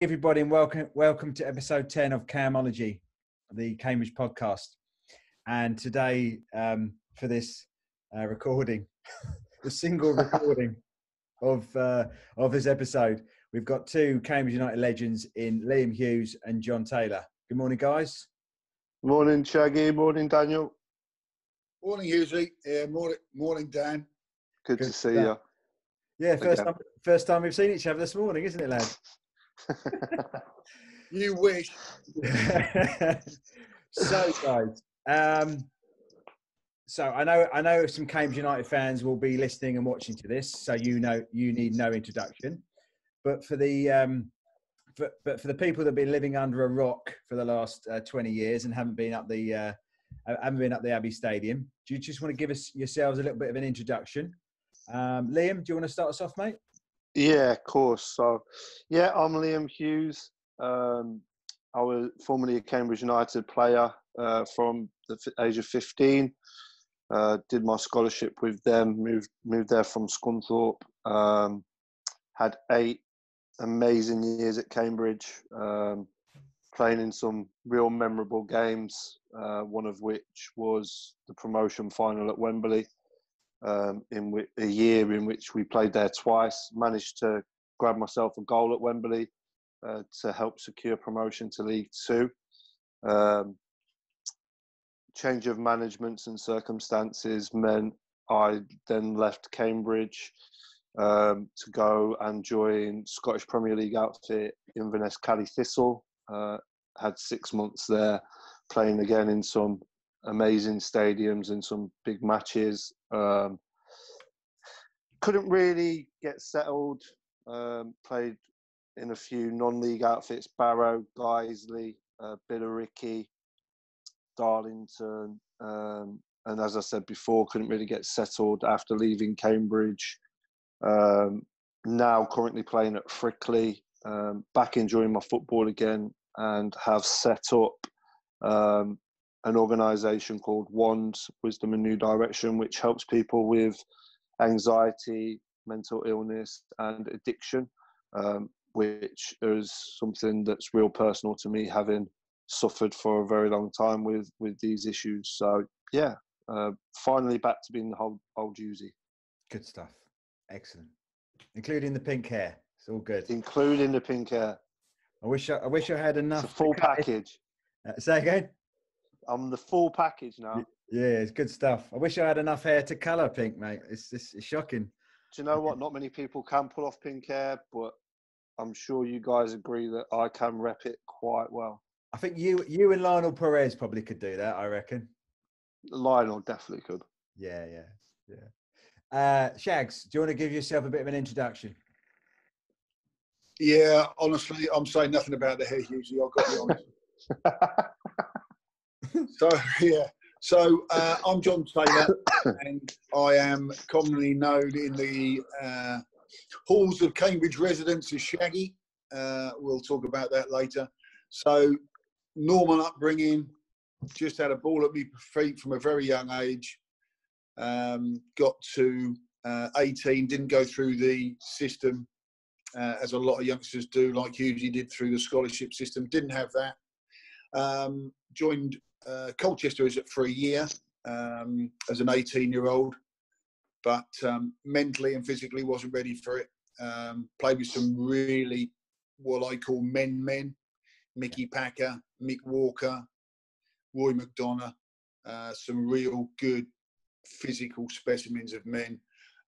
Everybody, and welcome to episode 10 of Camology, the Cambridge podcast. And today, for this recording, the single recording of this episode, we've got two Cambridge United legends in Liam Hughes and John Taylor. Good morning, guys. Morning, Shaggy. Morning, Daniel. Morning, Hughesy. Yeah, morning, Dan. Good to see you. Yeah, first time we've seen each other this morning, isn't it, lad? You wish. So, guys, so I know some Cambridge United fans will be listening and watching to this, so you need no introduction. But for the for the people that have been living under a rock for the last 20 years and haven't been up the Abbey Stadium, do you just want to give yourselves a little bit of an introduction? Liam, do you want to start us off, mate? Yeah, of course. So, yeah, I'm Liam Hughes. I was formerly a Cambridge United player from the age of 15. Did my scholarship with them, moved there from Scunthorpe. Had 8 amazing years at Cambridge, playing in some real memorable games, one of which was the promotion final at Wembley. In a year in which we played there twice, managed to grab myself a goal at Wembley to help secure promotion to League Two. Change of managements and circumstances meant I then left Cambridge to go and join Scottish Premier League outfit Inverness Cali Thistle. Had 6 months there, playing again in some amazing stadiums and some big matches. Couldn't really get settled. Played in a few non-league outfits: Barrow, Guiseley, Billericay, Darlington, and as I said before, couldn't really get settled after leaving Cambridge. Now currently playing at Frickley, back enjoying my football again, and have set up an organisation called Wands, Wisdom and New Direction, which helps people with anxiety, mental illness and addiction, which is something that's real personal to me, having suffered for a very long time with these issues. So, yeah, finally back to being the old Hughesy. Good stuff. Excellent. Including the pink hair. It's all good. Including the pink hair. I wish I had enough. It's a full package. Say again? I'm the full package now. Yeah, it's good stuff. I wish I had enough hair to colour pink, mate. It's shocking. Do you know what? Not many people can pull off pink hair, but I'm sure you guys agree that I can rep it quite well. I think you and Lionel Perez probably could do that, I reckon. Lionel definitely could. Yeah. Shags, do you want to give yourself a bit of an introduction? Yeah, honestly, I'm saying nothing about the hair, Hughesy. I've got to be honest. So I'm John Taylor, and I am commonly known in the halls of Cambridge residents as Shaggy. We'll talk about that later. So, normal upbringing, just had a ball at my feet from a very young age. Got to 18, didn't go through the system as a lot of youngsters do, like Hughesy did through the scholarship system. Didn't have that. Joined Colchester for a year as an 18-year-old, but mentally and physically wasn't ready for it. Played with some really what I call men. Mickey Packer, Mick Walker, Roy McDonough, some real good physical specimens of men.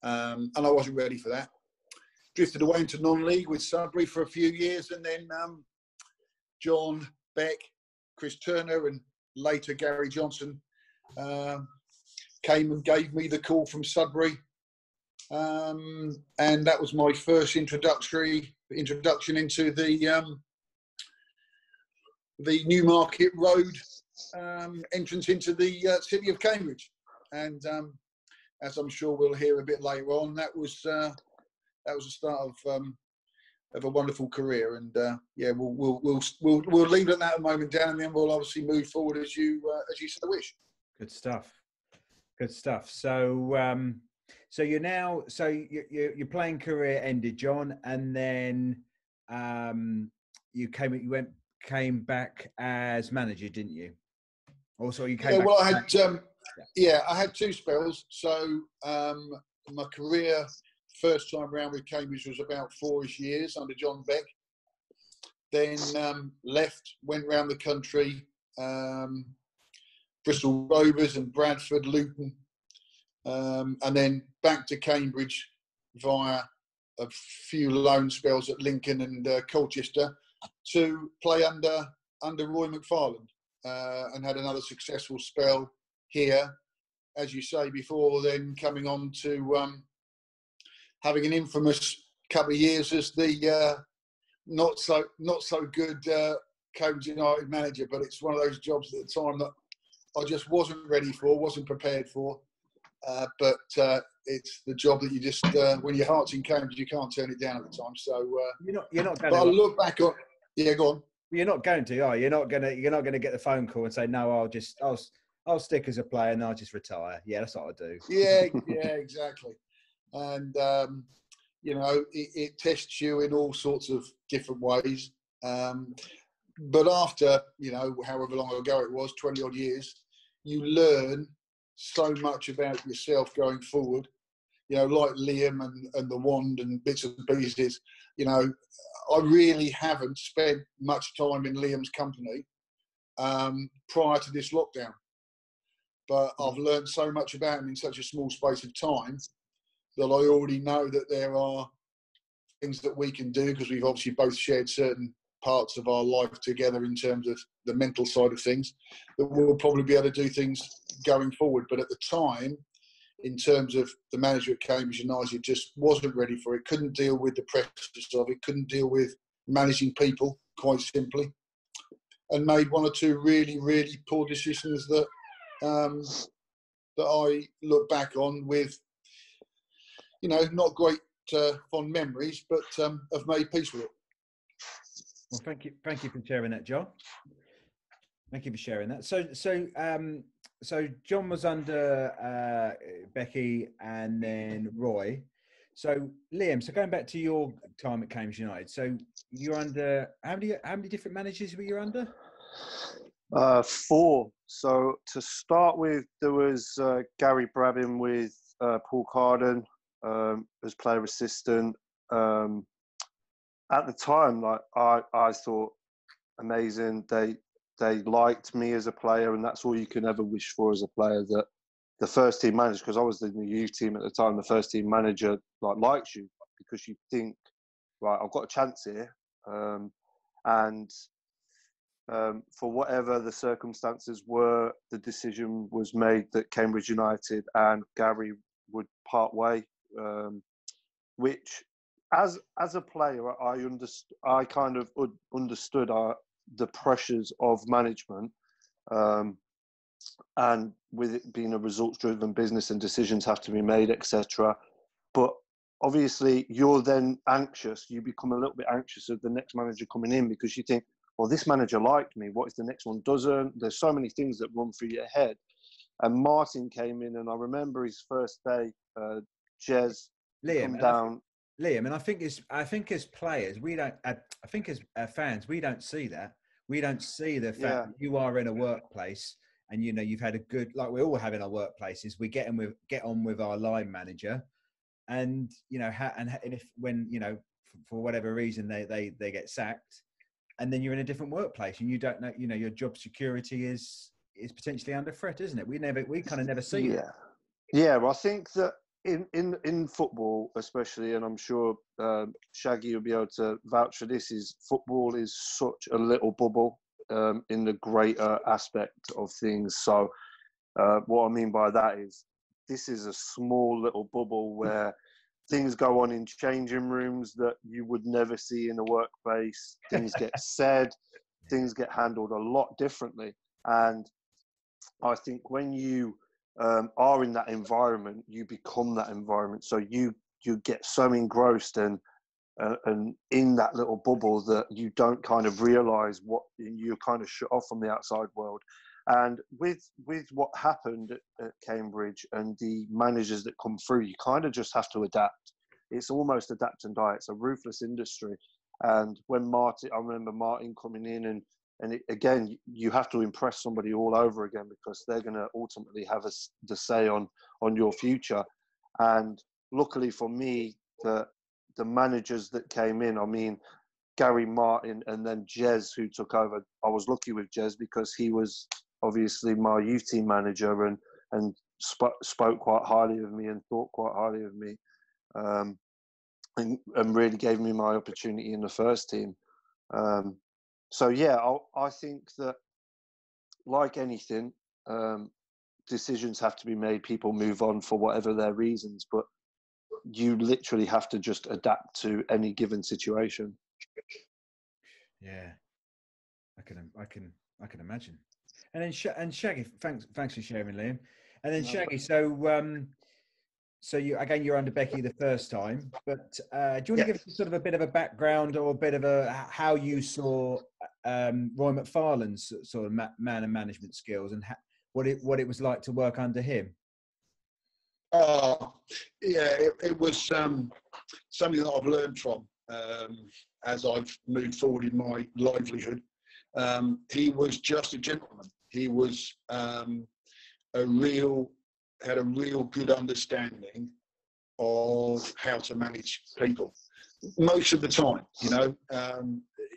And I wasn't ready for that. Drifted away into non-league with Sudbury for a few years, and then John Beck, Chris Turner, and later Gary Johnson came and gave me the call from Sudbury. And that was my first introduction into the Newmarket Road entrance into the city of Cambridge. And as I'm sure we'll hear a bit later on, that was the start of a wonderful career. And we'll leave it at that a moment, Dan, and then we'll obviously move forward as you so wish. Good stuff. So you're now your playing career ended, John, and then you came back as manager, didn't you? Also, you came Yeah, back. well, I had two spells. So my career first time round with Cambridge was about 4-ish years under John Beck. Then left, went round the country, Bristol Rovers and Bradford, Luton, and then back to Cambridge via a few loan spells at Lincoln and Colchester to play under Roy McFarland, and had another successful spell here, as you say, before then coming on to having an infamous couple of years as the not so good Cambridge United manager. But it's one of those jobs at the time that I just wasn't ready for, wasn't prepared for. But it's the job that you just when your heart's in Cambridge, you can't turn it down at the time. So you're not going but to. I look back on. Yeah, go on. You're not going to, are you? You're not going to get the phone call and say, no, I'll stick as a player and I'll just retire. Yeah, that's what I do. Yeah, exactly. And it tests you in all sorts of different ways. But after however long ago it was, 20 odd years, you learn so much about yourself going forward. Like Liam and the Wand and bits and pieces. I really haven't spent much time in Liam's company prior to this lockdown. But I've learned so much about him in such a small space of time that I already know that there are things that we can do, because we've obviously both shared certain parts of our life together in terms of the mental side of things, that we'll probably be able to do things going forward. But at the time, in terms of the manager at Cambridge United, just wasn't ready for it, couldn't deal with the pressures of it, couldn't deal with managing people, quite simply, and made one or two really, really poor decisions that I look back on with, not great fond memories, but have made peace with it. Well, thank you for sharing that, John. Thank you for sharing that. So John was under Becky and then Roy. So Liam, so going back to your time at Cambridge United, so you're under how many different managers were you under? 4. So to start with, there was Gary Brabham with Paul Carden as player assistant. At the time, like I thought amazing. They liked me as a player, and that's all you can ever wish for as a player. That the first team manager, because I was in the youth team at the time, the first team manager likes you because you think, right, I've got a chance here, and for whatever the circumstances were, the decision was made that Cambridge United and Gary would part way, which as a player, I kind of understood the pressures of management, and with it being a results-driven business and decisions have to be made, etc. But obviously, you're then anxious. You become a little bit anxious of the next manager coming in because you think, well, this manager liked me. What if the next one doesn't? There's so many things that run through your head. And Martin came in, and I remember his first day, Jez come down. Liam, and I think as players, we don't. I think as fans, we don't see that. We don't see the fact that you are in a workplace, and you've had a good, like we all have in our workplaces. We get on with our line manager, and if when for whatever reason they get sacked, and then you're in a different workplace, and you don't know, your job security is potentially under threat, isn't it? We kind of never see it. Yeah. Well, I think that in football, especially, and I'm sure Shaggy will be able to vouch for this, is football is such a little bubble in the greater aspect of things. So what I mean by that is this is a small little bubble where things go on in changing rooms that you would never see in a workplace. Things get said, things get handled a lot differently. And I think when you are in that environment, you become that environment. So you get so engrossed and in that little bubble that you don't kind of realise what you're kind of shut off from the outside world. And with what happened at Cambridge and the managers that come through, you kind of just have to adapt. It's almost adapt and die. It's a ruthless industry. And when Martin, I remember Martin coming in, and again, you have to impress somebody all over again, because they're going to ultimately have the say on your future. And luckily for me, the managers that came in, I mean, Gary Martin and then Jez, who took over. I was lucky with Jez because he was obviously my youth team manager and spoke quite highly of me and thought quite highly of me, and really gave me my opportunity in the first team. So yeah, I think that, like anything, decisions have to be made. People move on for whatever their reasons, but you literally have to just adapt to any given situation. Yeah, I can imagine. And then Shaggy, thanks for sharing, Liam. And then Shaggy, so you're under Becky the first time, but do you want to give us sort of a bit of a background or a bit of how you saw Roy McFarlane's sort of man and management skills, and what it was like to work under him? It was something that I've learned from as I've moved forward in my livelihood. He was just a gentleman. He was had a real good understanding of how to manage people. Most of the time,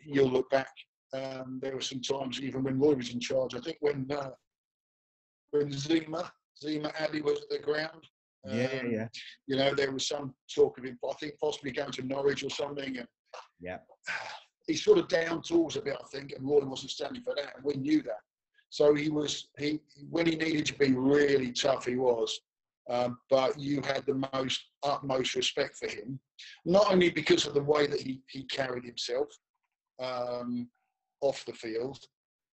you'll look back. There were some times, even when Roy was in charge. I think when Zima Abbey was at the ground. There was some talk of him, I think, possibly going to Norwich or something. And he sort of down tools a bit, I think, and Roy wasn't standing for that, and we knew that. So when he needed to be really tough, he was. But you had the utmost respect for him, not only because of the way that he carried himself off the field,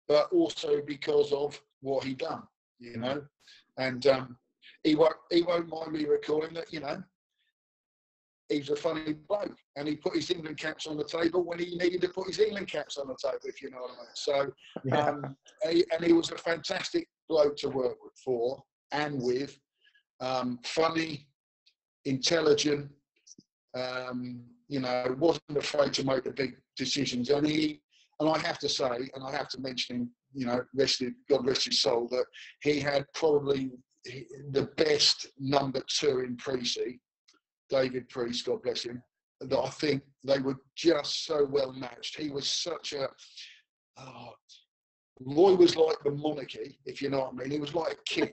but also because of what he'd done, And he won't mind me recalling that, he's a funny bloke, and he put his England caps on the table when he needed to put his England caps on the table, if you know what I mean. So, he was a fantastic bloke to work for and with. Funny, intelligent, wasn't afraid to make the big decisions. And I have to say, and I have to mention him, God rest his soul, that he had probably the best number 2 in Precy, David Priest, God bless him, that I think they were just so well matched. He was such a... Roy was like the monarchy, if you know what I mean. He was like a king,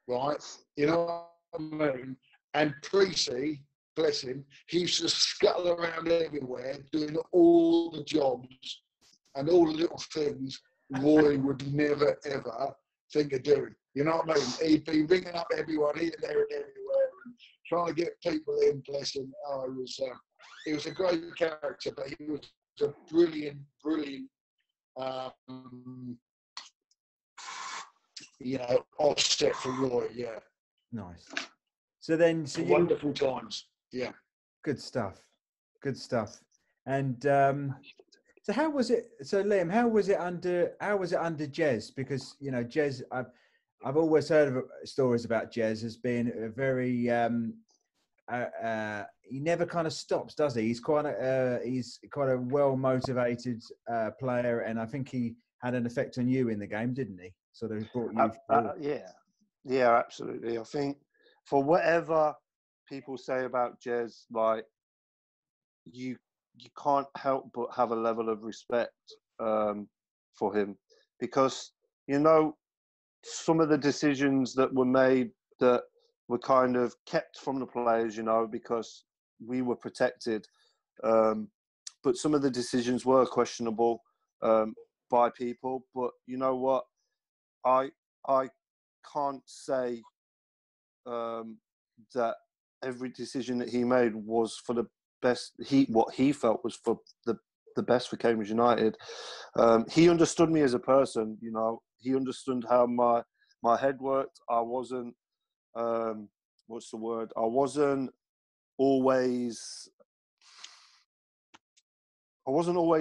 right? You know what I mean? And Precy, bless him, he used to scuttle around everywhere, doing all the jobs and all the little things Roy would never, ever think of doing. You know what I mean? He'd be ringing up everyone here, there and everywhere and trying to get people in, bless him. He was a great character, but he was a brilliant, offset for Roy, Nice. Wonderful times, Good stuff. And so how was it? So Liam, how was it under Jez? Because Jez, I've always heard of stories about Jez as being a very he never kind of stops, does he? He's quite a well motivated player, and I think he had an effect on you in the game, didn't he? Sort of brought you. Yeah, absolutely. I think for whatever people say about Jez, like you can't help but have a level of respect for him, because some of the decisions that were made that were kind of kept from the players, because we were protected. But some of the decisions were questionable by people. But you know what? I can't say that every decision that he made was for the best. What he felt was for the best for Cambridge United. He understood me as a person. He understood how my head worked. I wasn't. What's the word? I wasn't always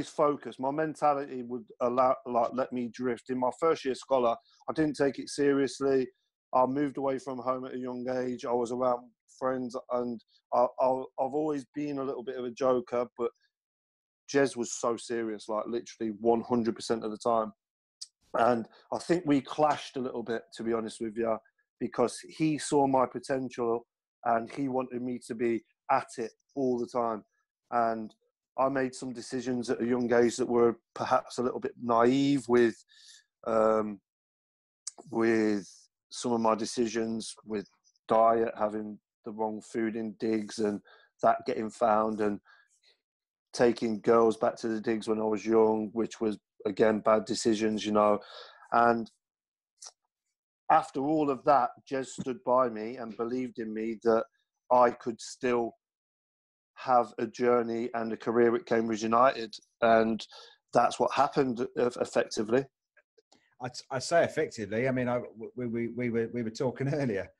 focused. My mentality would let me drift. In my first year scholar, I didn't take it seriously. I moved away from home at a young age. I was around friends, and I've always been a little bit of a joker. But Jez was so serious, like literally 100% of the time. And I think we clashed a little bit, to be honest with you, because he saw my potential and he wanted me to be at it all the time. And I made some decisions at a young age that were perhaps a little bit naive with some of my decisions with diet, having the wrong food in digs and that getting found, and taking girls back to the digs when I was young, which was, again, bad decisions, you know. And after all of that, Jez stood by me and believed in me that I could still have a journey and a career at Cambridge United. And that's what happened effectively. I say effectively. I mean, we were talking earlier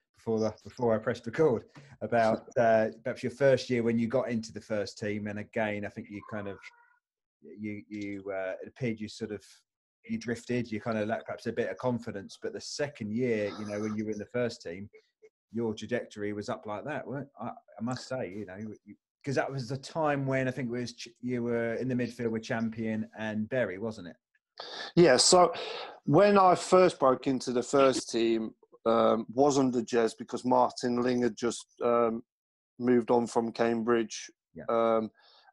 before I pressed record about perhaps your first year when you got into the first team, and again, I think you kind of it appeared you drifted. You kind of lacked perhaps a bit of confidence. But the second year, you know, when you were in the first team, your trajectory was up like that, weren't I must say, you know, because that was the time when I think it was you were in the midfield with Champion and Berry, wasn't it? Yeah, so when I first broke into the first team, was under Jez, because Martin Ling had just moved on from Cambridge. Yeah.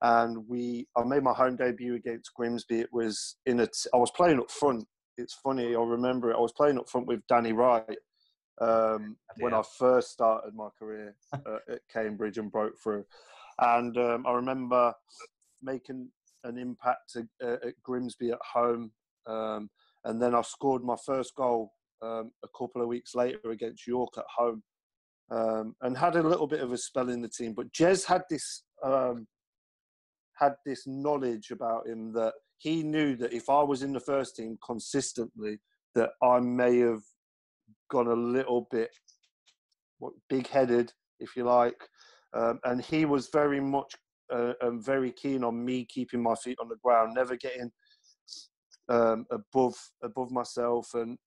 And I made my home debut against Grimsby. It was I was playing up front. It's funny, I remember it. I was playing up front with Danny Wright when I first started my career at Cambridge and broke through. And I remember making an impact at Grimsby at home. And then I scored my first goal a couple of weeks later against York at home, and had a little bit of a spell in the team. But Jez had this knowledge about him that he knew that if I was in the first team consistently, that I may have gone a little bit big-headed, if you like. And he was very much very keen on me keeping my feet on the ground, never getting above myself and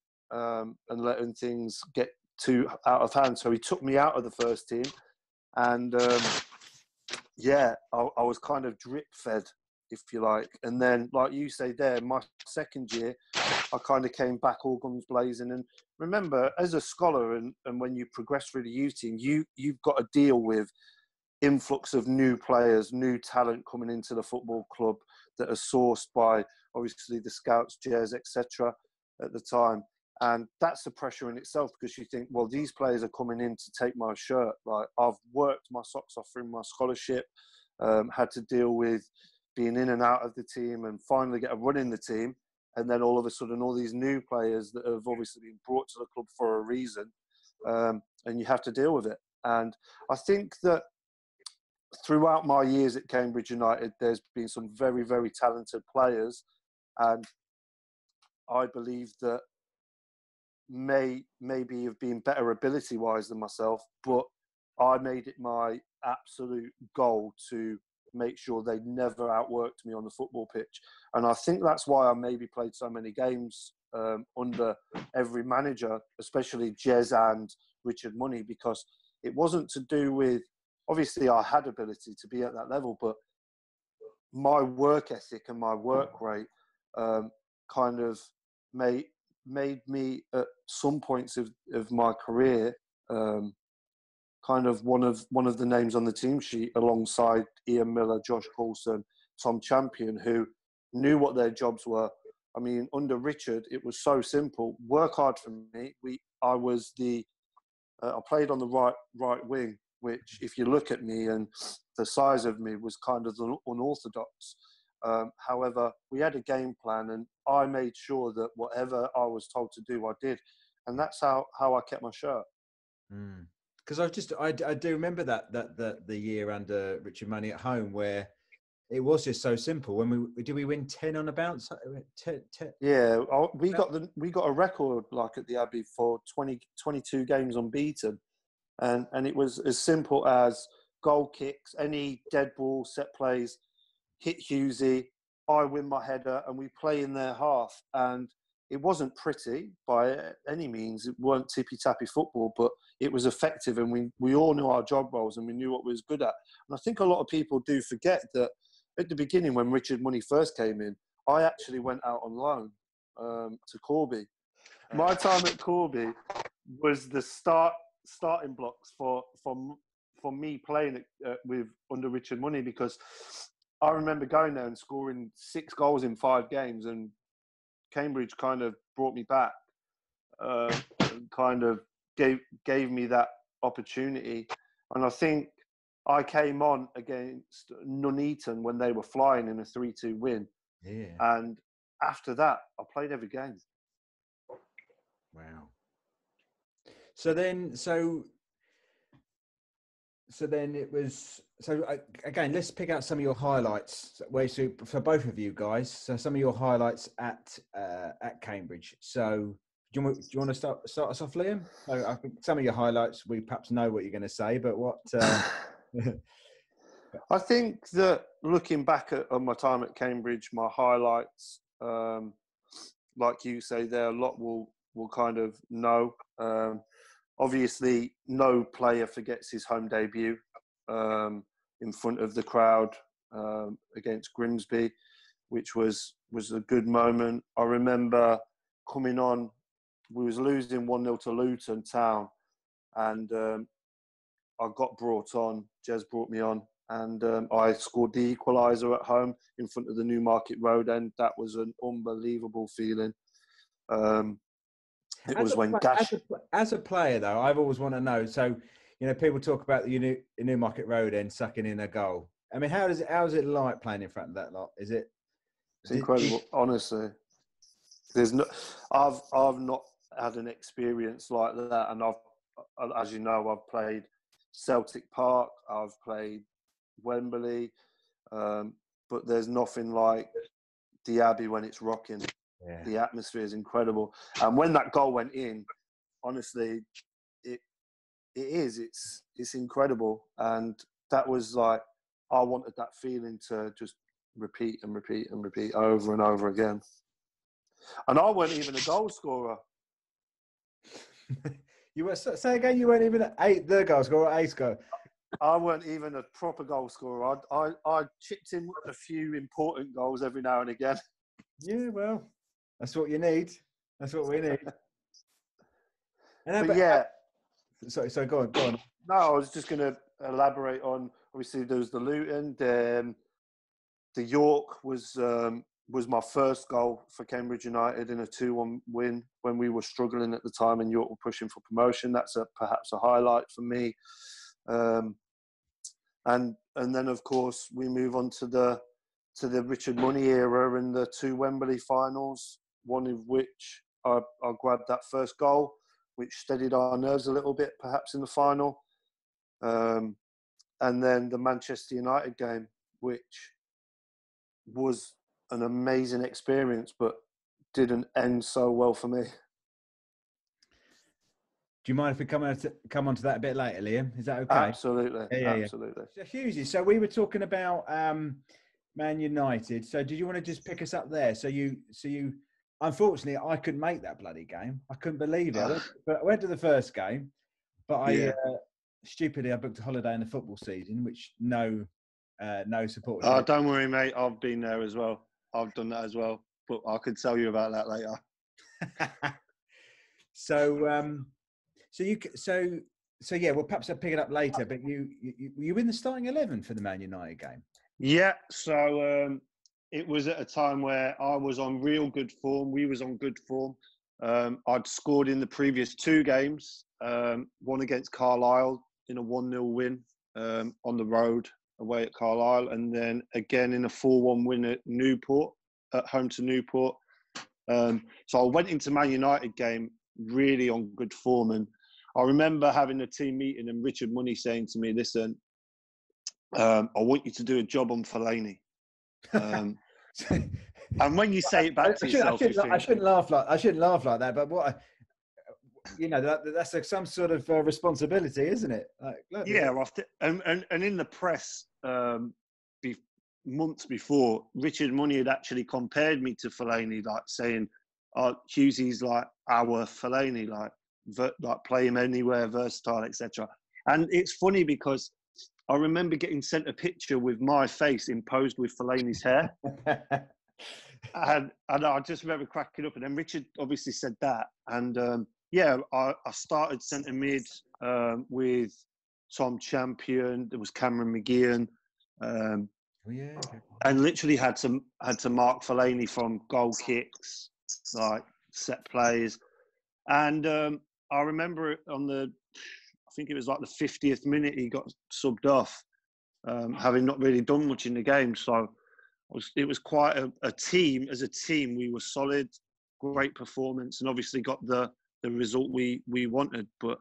letting things get too out of hand. So he took me out of the first team, and I was kind of drip fed, if you like. And then, like you say there, my second year, I kind of came back all guns blazing. And remember, as a scholar, and when you progress through the youth team, you've got to deal with influx of new players, new talent coming into the football club that are sourced by, obviously, the scouts, Jez, etc. at the time. And that's the pressure in itself, because you think, well, these players are coming in to take my shirt. Like, I've worked my socks off through my scholarship, had to deal with being in and out of the team, and finally get a run in the team. And then all of a sudden, all these new players that have obviously been brought to the club for a reason, and you have to deal with it. And I think that throughout my years at Cambridge United, there's been some very, very talented players, and I believe that maybe have been better ability-wise than myself, but I made it my absolute goal to make sure they never outworked me on the football pitch. And I think that's why I maybe played so many games under every manager, especially Jez and Richard Money, because it wasn't to do with, obviously I had ability to be at that level, but my work ethic and my work rate kind of made me at some points of my career kind of one of the names on the team sheet, alongside Ian Miller, Josh Coulson, Tom Champion, who knew what their jobs were. I mean, under Richard, it was so simple. Work hard for me. I played on the right wing, which, if you look at me and the size of me, was kind of unorthodox. However, we had a game plan, and I made sure that whatever I was told to do, I did. And that's how I kept my shirt. Because I do remember that the year under Richard Money at home, where it was just so simple. When we win 10 on a bounce? 10. Yeah, we got a record, like, at the Abbey for 22 games unbeaten, and it was as simple as goal kicks, any dead ball, set plays, hit Hughesy, I win my header, and we play in their half. And it wasn't pretty by any means. It weren't tippy-tappy football, but it was effective, and we all knew our job roles, and we knew what we was good at. And I think a lot of people do forget that at the beginning when Richard Money first came in, I actually went out on loan to Corby. My time at Corby was the starting blocks for me playing with under Richard Money, because I remember going there and scoring 6 goals in 5 games, and Cambridge kind of brought me back, and kind of gave me that opportunity. And I think I came on against Nuneaton when they were flying in a 3-2 win. Yeah. And after that, I played every game. Wow. So then it was. So again, let's pick out some of your highlights. For both of you guys, so some of your highlights at Cambridge. So do you want to start us off, Liam? So I think some of your highlights, we perhaps know what you're going to say, but what? I think that looking back on my time at Cambridge, my highlights, like you say there, a lot will kind of know. Obviously, no player forgets his home debut in front of the crowd against Grimsby, which was a good moment. I remember coming on, we was losing 1-0 to Luton Town, and I got brought on. Jez brought me on, and I scored the equaliser at home in front of the Newmarket Road end. That was an unbelievable feeling. It was when Gash... As a player, though, I've always want to know. So, people talk about the Newmarket Road end sucking in a goal. I mean, how is it like playing in front of that lot? Is it? It's incredible, honestly. There's no, I've not had an experience like that, and as you know, I've played Celtic Park, I've played Wembley, but there's nothing like the Abbey when it's rocking. Yeah. The atmosphere is incredible, and when that goal went in, honestly, it's incredible, and that was like, I wanted that feeling to just repeat and repeat and repeat over and over again. And I wasn't even a goal scorer. You were, say again, you weren't even the goal scorer, ace goal. I weren't even a proper goal scorer. I chipped in a few important goals every now and again. Yeah, well, that's what you need. That's what we need. But yeah. Sorry, go on. No, I was just going to elaborate on, obviously, there was the Luton. The York was my first goal for Cambridge United in a 2-1 win when we were struggling at the time and York were pushing for promotion. That's perhaps a highlight for me. And then, of course, we move on to the Richard Money era and the 2 Wembley finals, one of which I grabbed that first goal, which steadied our nerves a little bit, perhaps in the final. And then the Manchester United game, which was an amazing experience, but didn't end so well for me. Do you mind if we come on to that a bit later, Liam? Is that okay? Absolutely. Yeah. Absolutely. So, Hughes, so we were talking about Man United. So did you want to just pick us up there? So you unfortunately, I couldn't make that bloody game. I couldn't believe it. I went to the first game, but stupidly I booked a holiday in the football season, which no support. Oh, don't worry, mate. I've been there as well. I've done that as well, but I could tell you about that later. So yeah, well, perhaps I'll pick it up later. But you in the starting 11 for the Man United game? Yeah. So it was at a time where I was on real good form. We was on good form. I'd scored in the previous 2 games. One against Carlisle in a 1-0 win on the road away at Carlisle, and then again in a 4-1 win at Newport, at home to Newport. So I went into Man United game really on good form, and I remember having a team meeting and Richard Money saying to me, "Listen, I want you to do a job on Fellaini." And when you say it back to yourself, I shouldn't laugh like that. But what, that's some sort of responsibility, isn't it? Yeah, and in the press months before, Richard Money had actually compared me to Fellaini, like saying, Hughesy's like our Fellaini, like play him anywhere, versatile, etc. And it's funny because I remember getting sent a picture with my face imposed with Fellaini's hair. And I just remember cracking up. And then Richard obviously said that. And I started centre mid with Tom Champion. There was Cameron McGeehan. And literally had to mark Fellaini from goal kicks, like set plays. And I remember I think it was like the 50th minute he got subbed off, having not really done much in the game. So it was quite a team. As a team, we were solid, great performance, and obviously got the result we wanted. But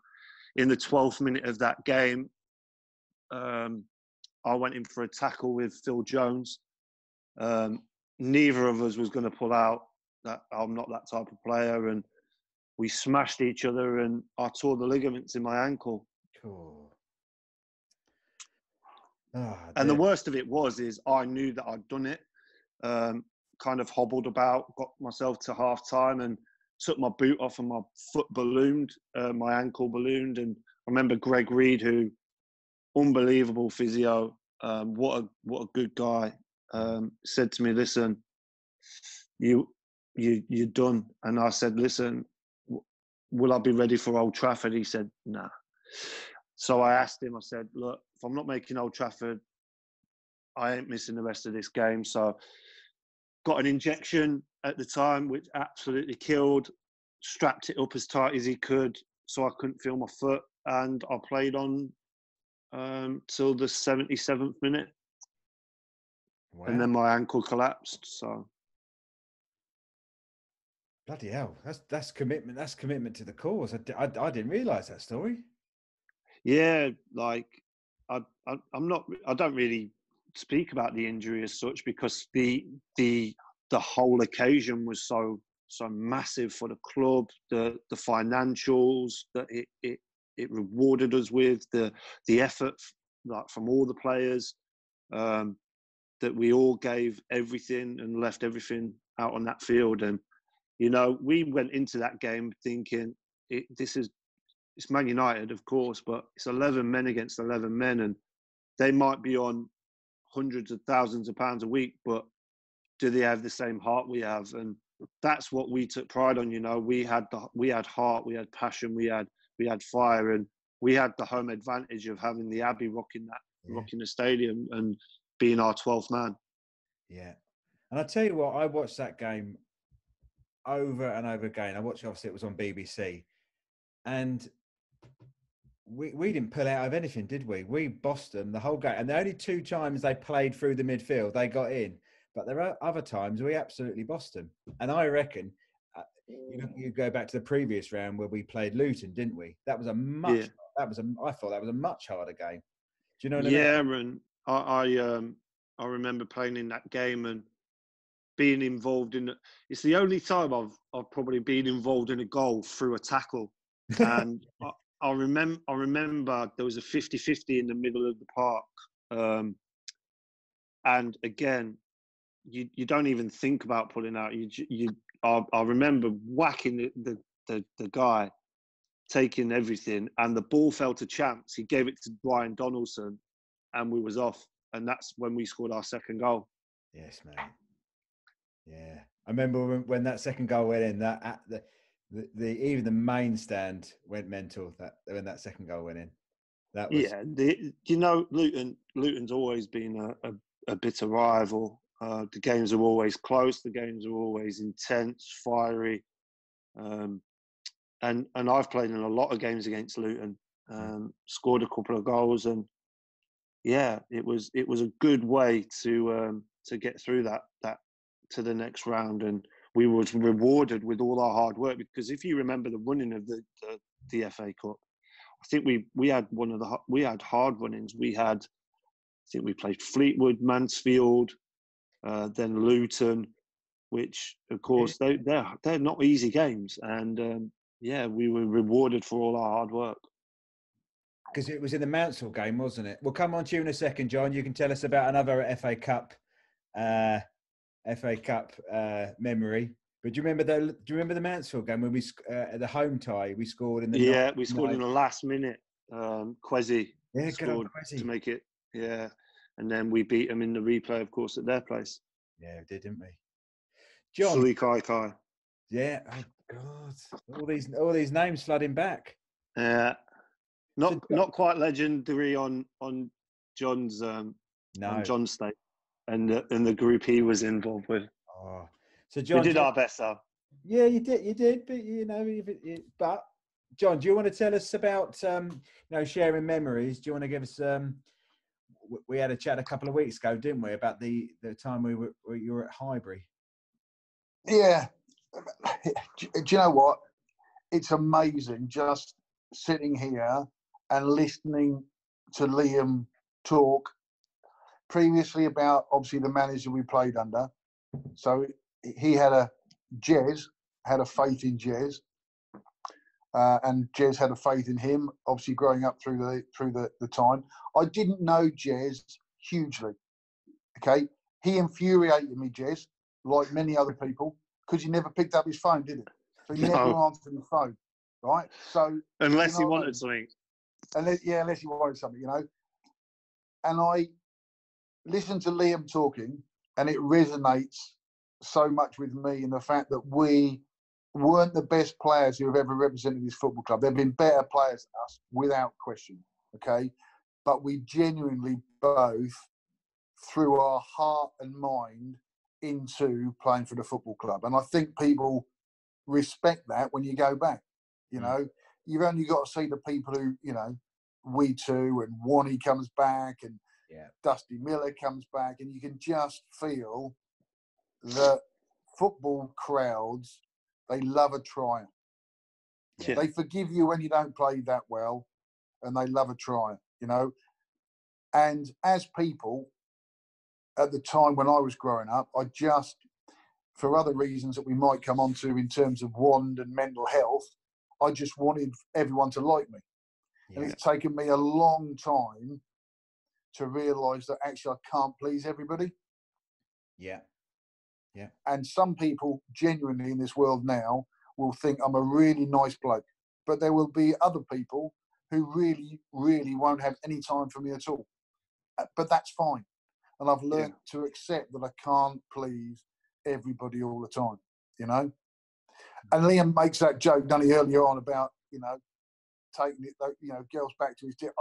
in the 12th minute of that game, I went in for a tackle with Phil Jones. Neither of us was going to pull out. That I'm not that type of player, and we smashed each other, and I tore the ligaments in my ankle. Cool. Oh, and the worst of it is I knew that I'd done it. Kind of hobbled about, got myself to half time, and took my boot off, and my foot ballooned, my ankle ballooned. And I remember Greg Reed, who unbelievable physio, what a good guy, said to me, "Listen, you're done." And I said, "Listen, will I be ready for Old Trafford?" He said, "Nah." So I asked him, I said, "Look, if I'm not making Old Trafford, I ain't missing the rest of this game." So got an injection at the time, which absolutely killed, strapped it up as tight as he could so I couldn't feel my foot. And I played on till the 77th minute. Wow. And then my ankle collapsed. So bloody hell, that's commitment. That's commitment to the cause. I didn't realise that story. Yeah, like I don't really speak about the injury as such, because the whole occasion was so massive for the club, the financials that it rewarded us with, the effort, like, from all the players, that we all gave everything and left everything out on that field. And we went into that game thinking it's Man United, of course, but it's 11 men against 11 men, and they might be on hundreds of thousands of pounds a week, but do they have the same heart we have? And that's what we took pride on. We had heart, we had passion, we had fire, and we had the home advantage of having the Abbey rocking the stadium and being our 12th man. Yeah, and I tell you what, I watched that game over and over again. I watched, obviously, it was on BBC, and we didn't pull out of anything, did we? We bossed them the whole game. And the only 2 times they played through the midfield, they got in. But there are other times we absolutely bossed them. And I reckon, you go back to the previous round where we played Luton, didn't we? That was I thought that was a much harder game. Do you know what I mean? Yeah, and I remember playing in that game and being involved in it. It's the only time I've probably been involved in a goal through a tackle. And I remember there was a 50-50 in the middle of the park. And again, you don't even think about pulling out. I remember whacking the guy, taking everything, and the ball fell to Chance. He gave it to Brian Donaldson, and we was off. And that's when we scored our second goal. Yes, mate. Yeah, I remember when that second goal went in. That even the main stand went mental. When that second goal went in, that was Luton's always been a bitter rival. The games are always close. The games are always intense, fiery. And I've played in a lot of games against Luton. Scored a couple of goals, and yeah, it was a good way to get through that to the next round. And we was rewarded with all our hard work, because if you remember the running of the FA Cup, I think we had hard runnings. I think we played Fleetwood, Mansfield, then Luton, which of course they're not easy games. And we were rewarded for all our hard work. Because it was in the Mansfield game, wasn't it? We'll come on to you in a second, John. You can tell us about another FA Cup memory. But do you remember the Mansfield game when we the home tie we scored in the we scored in the last minute. Kwesi scored to make it Yeah, and then we beat them in the replay, of course, at their place. Yeah, we did, didn't we? John. Sui Kai Kai. Yeah. Oh God. All these names flooding back. Yeah. Not quite legendary on John's on John's state and the group he was involved with. Oh. So John, we did our best though. Yeah, you did, but but John, do you want to tell us about sharing memories? Do you want to give us we had a chat a couple of weeks ago, didn't we, about the time you were at Highbury? Yeah. Do you know what? It's amazing just sitting here and listening to Liam talk previously about obviously the manager we played under. So he had Jez had a faith in Jez, and Jez had a faith in him. Obviously, growing up through the time, I didn't know Jez hugely. Okay, he infuriated me, Jez, like many other people, because he never picked up his phone, did he? So he never answered his phone, right? So unless he wanted something, unless he wanted something, And I listened to Liam talking, and it resonates so much with me in the fact that we weren't the best players who have ever represented this football club. There have been better players than us, without question, okay? But we genuinely both threw our heart and mind into playing for the football club. And I think people respect that when you go back. You've only got to see the people who, we two and Wani comes back and Dusty Miller comes back, and you can just feel that football crowds, they love a triumph. Yeah. They forgive you when you don't play that well, and they love a triumph, And as people, at the time when I was growing up, I just, for other reasons that we might come on to in terms of wand and mental health, I just wanted everyone to like me. Yeah. And it's taken me a long time to realise that actually I can't please everybody. Yeah. Yeah. And some people genuinely in this world now will think I'm a really nice bloke. But there will be other people who really, really won't have any time for me at all. But that's fine. And I've learned to accept that I can't please everybody all the time, And Liam makes that joke, done he, earlier on about, taking it, girls back to his digs.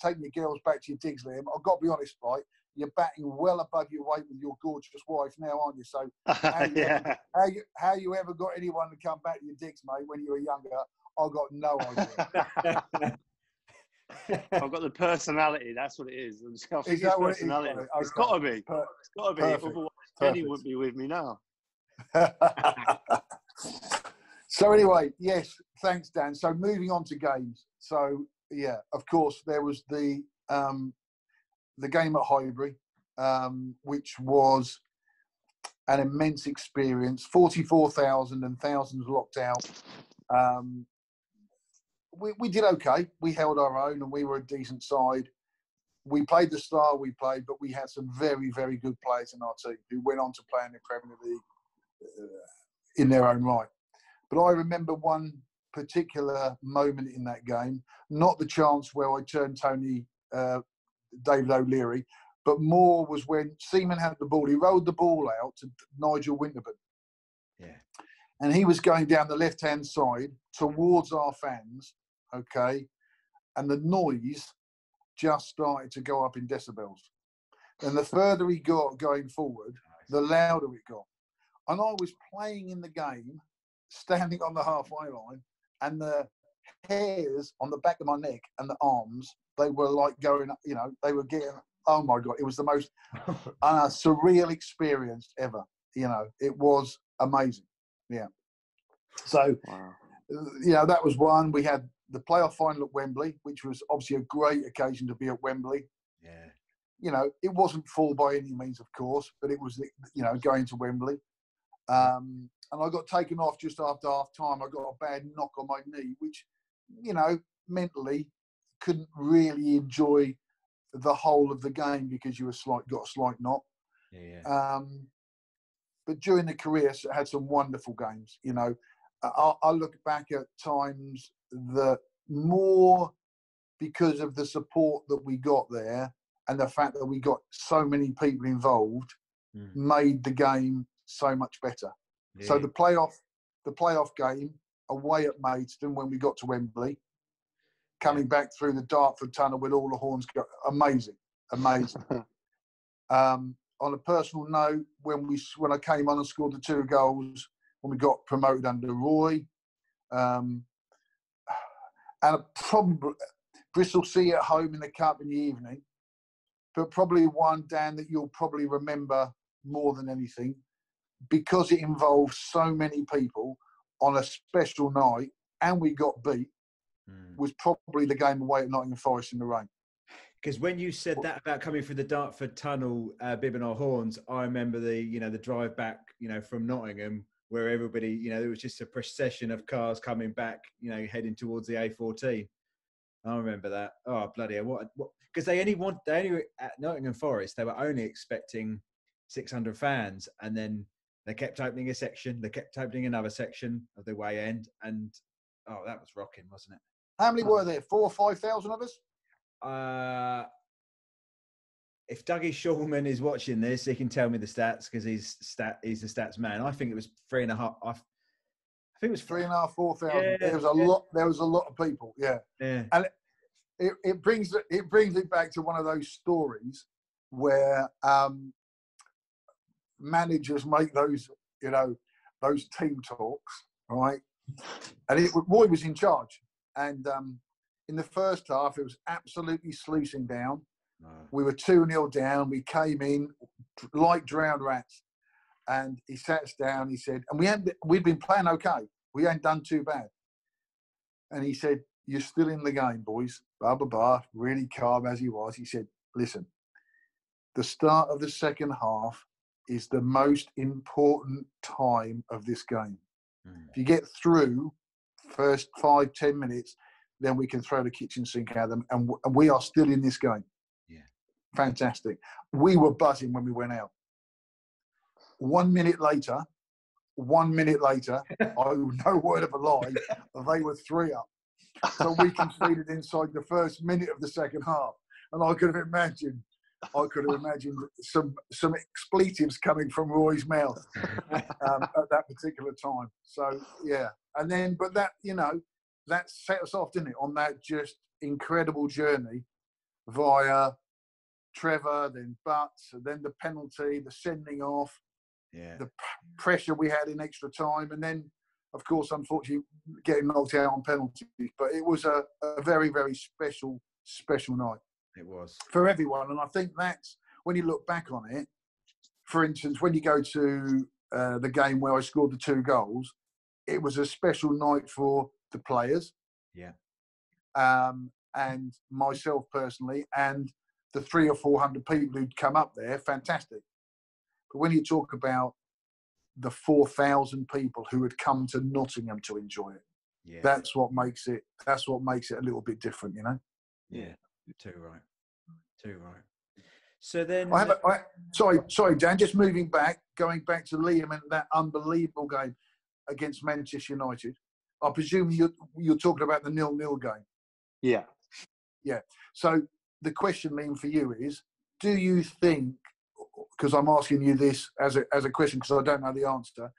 Taking your girls back to your digs, Liam. I've got to be honest, right? You're batting well above your weight with your gorgeous wife now, aren't you? So how you ever got anyone to come back to your digs, mate, when you were younger, I've got no idea. I've got the personality. That's what it is. Is that what personality? It is? Okay. It's got to be. It's got to be. Perfect. Otherwise, Kenny wouldn't be with me now. So anyway, yes, thanks, Dan. So moving on to games. So of course, there was the game at Highbury, which was an immense experience. 44,000 and thousands locked out. We did okay. We held our own, and we were a decent side. We played the style we played, but we had some very, very good players in our team who went on to play in the Premier League in their own right. But I remember one particular moment in that game, not the chance where I turned David O'Leary, but more was when Seaman had the ball. He rolled the ball out to Nigel Winterburn. Yeah. And he was going down the left-hand side towards our fans, okay? And the noise just started to go up in decibels. And the further he got going forward, the louder it got. And I was playing in the game, standing on the halfway line, and the hairs on the back of my neck and the arms, they were like going up, they were getting, oh my God, it was the most surreal experience ever. It was amazing. Yeah. So, that was one. We had the playoff final at Wembley, which was obviously a great occasion to be at Wembley. Yeah. It wasn't full by any means, of course, but it was, going to Wembley. And I got taken off just after half time. I got a bad knock on my knee, which, mentally couldn't really enjoy the whole of the game because you got a slight knock. Yeah. But during the career, I had some wonderful games. I look back at times that more because of the support that we got there and the fact that we got so many people involved made the game so much better. Yeah. So the playoff game away at Maidstone when we got to Wembley, coming back through the Dartford Tunnel with all the horns go, amazing. On a personal note, when I came on and scored the 2 goals when we got promoted under Roy, and probably Bristol City at home in the cup in the evening, but probably one, Dan, that you'll probably remember more than anything, because it involved so many people on a special night, and we got beat, was probably the game away at Nottingham Forest in the rain. Because when you said that about coming through the Dartford Tunnel, bibbing our horns, I remember the drive back, from Nottingham, where everybody, there was just a procession of cars coming back, heading towards the A14. I remember that. Oh, bloody hell. What? Because they only at Nottingham Forest, they were only expecting 600 fans. And then they kept opening a section. They kept opening another section of the way end. And, oh, that was rocking, wasn't it? How many were there? 4,000 or 5,000 of us? If Dougie Shulman is watching this, he can tell me the stats because he's the stats man. I think it was 3.5. I think it was 3,500, 4,000. Yeah, there was a lot of people. Yeah. And it brings it back to one of those stories where managers make those team talks, right? And Roy was in charge, and in the first half it was absolutely sluicing down. We were 2-0 down. We came in like drowned rats, and he sat us down. He said, and we'd been playing okay. We hadn't done too bad. And he said, "You're still in the game, boys." Blah blah blah. Really calm as he was. He said, "Listen, the start of the second half is the most important time of this game. If you get through first 5-10 minutes, then we can throw the kitchen sink at them, and we are still in this game." Fantastic. We were buzzing when we went out. 1 minute later, no word of a lie, they were 3 up. So we conceded inside the first minute of the second half. And I could have imagined some expletives coming from Roy's mouth at that particular time. So, yeah. And then, but that set us off, didn't it, on that just incredible journey via Trevor, then Butts, and then the penalty, the sending off, the pressure we had in extra time, and then, of course, unfortunately, getting knocked out on penalties. But it was a very, very special night. It was. For everyone. And I think that's, when you look back on it, for instance, when you go to the game where I scored the 2 goals, it was a special night for the players. Yeah. And myself personally, and the 300 or 400 people who'd come up there, fantastic. But when you talk about the 4,000 people who had come to Nottingham to enjoy it, that's what makes it a little bit different, Yeah, too right. So then, sorry, Dan. Just going back to Liam and that unbelievable game against Manchester United. I presume you're talking about the 0-0 game. Yeah. So the question, Liam, for you is: do you think? Because I'm asking you this as a question because I don't know the answer.